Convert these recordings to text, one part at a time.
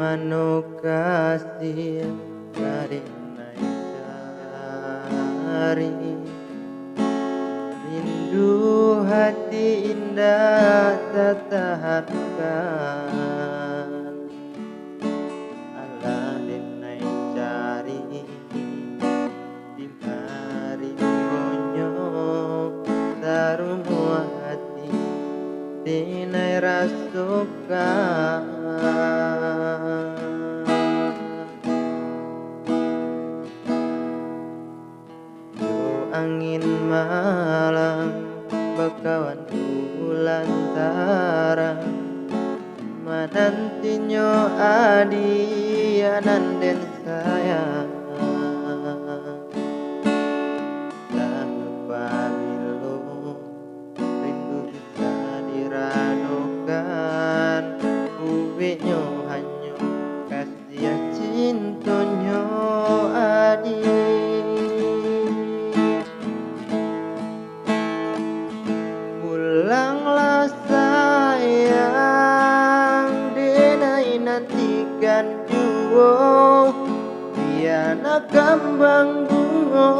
manukasi karinai cari rindu hati indah tatahankan Allah denai cari di mari bonyo tarumu hati dinai rasukan angin malam bakawan bulan tarang manantinyo adi ananden sayang apabila rindu bisa diradokan ubenyo hanyo kasih cintonyo adi pulanglah sayang denai nantikan juo biana kambang bungo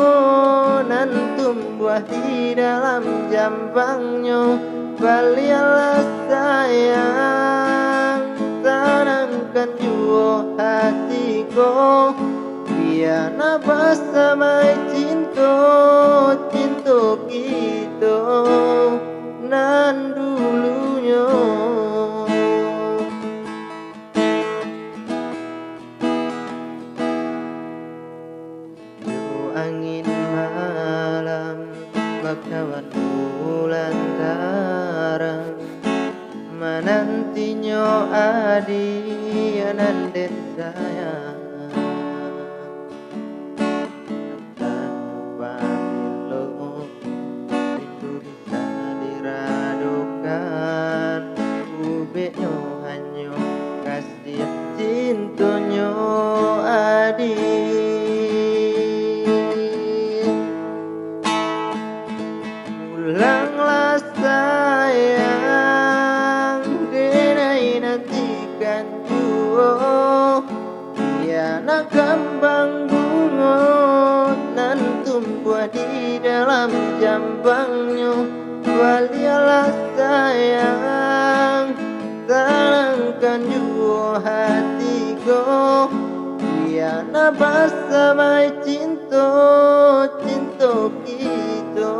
nan tumbuh di dalam jambangnya balialah sayang tanamkan juo hatiku biana bersama cinta cinta kita nan dulunya angin malam bakawan bulan tarang manantinyo adi ananden sayang ubenyo hanyo kasih cintonyo adi pulanglah sayang denai nantikan juo biana kambang bungo nan tumbuh di dalam jambangnya balialah sayang tanamkan juo hatiku biana bersama cinta cinta kita